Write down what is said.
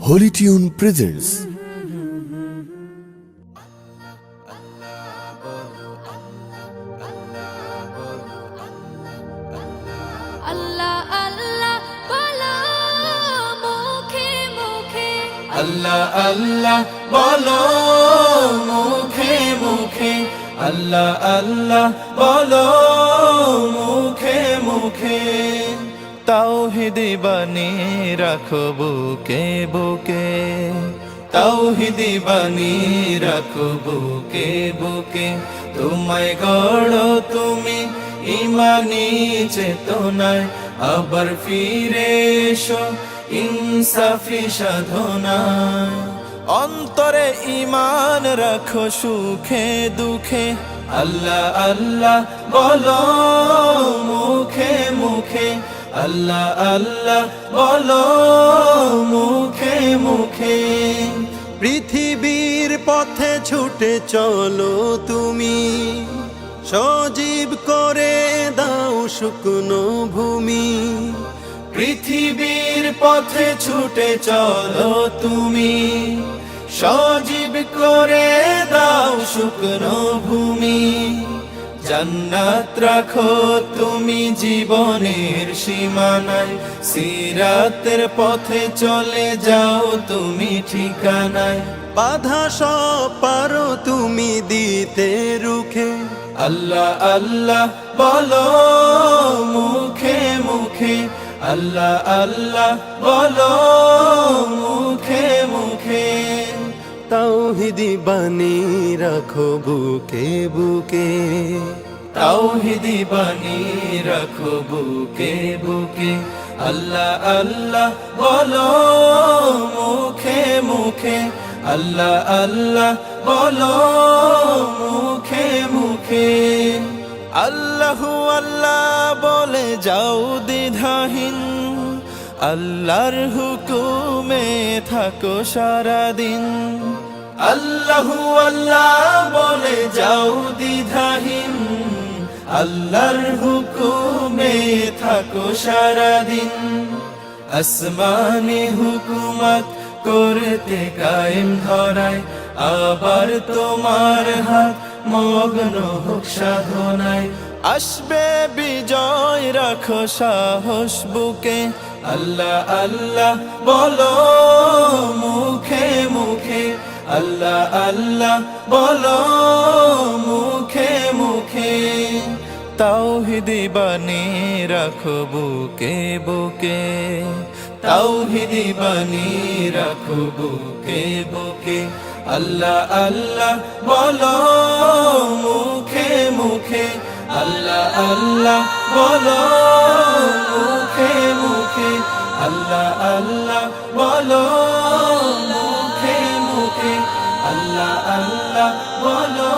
Holy Tune presents আল্লাহ আল্লাহ বলো মুখে মুখে আল্লাহ আল্লাহ বলো মুখে মুখে আল্লাহ আল্লাহ বলো মুখে মুখে তাওহীদি বাণী রাখো বুকে বুকে তাওহীদি বাণী রাখো বুকে বুকে তোমায় গড়ো তুমি ইমানি চেতনায় আবার ফিরে এসো ইনসাফি সাধনায় অন্তরে ঈমান রাখো সুখে দুঃখে আল্লাহ আল্লাহ বলো মুখে মুখে আল্লাহ আল্লাহ বলো মুখে মুখে পৃথিবীর পথে ছুটে চলো তুমি সজীব করে দাও শুকনো ভূমি পৃথিবীর পথে ছুটে চলো তুমি সজীব করে দাও শুকনো ভূমি জান্নাত রাখো তুমি জীবনের সীমানায় সিরাতের পথে চলে যাও তুমি ঠিকানায় বাধা সব পারো তুমি দিতে রুখে আল্লাহ আল্লাহ বলো মুখে মুখে আল্লাহ আল্লাহ বলো মুখে মুখে তাওহীদি বাণী রাখো বুকে বুকে তাওহীদি বাণী রাখো বুকে বুকে আল্লাহ আল্লাহ বলো মুখে মুখে আল্লাহ আল্লাহ বলো মুখে মুখে আল্লাহু আল্লাহ বলে যাও দ্বিধাহীন আল্লাহর হুকুমে থাকো সারাদিন আল্লাহু আল্লাহ বলে যাও দ্বিধাহীন আল্লাহর হুকুমে থাকো সারাদিন আসমানি হুকুমত করতে কায়েম ধরায় আবার তোমার হাত মগ্ন হোক সাধনায় আসবে বিজয় রাখো সাহস বুকে আল্লাহ আল্লাহ বলো মুখে মুখে আল্লাহ আল্লাহ বলো মুখে মুখে তাওহীদি বাণী রাখো বুকে বুকে তাওহীদি বাণী রাখো বুকে বুকে আল্লাহ আল্লাহ বলো মুখে মুখে আল্লাহ আল্লাহ বলো মুখে মুখে আল্লাহ আল্লাহ বলো মুখে মুখে আল্লাহ আল্লাহ বলো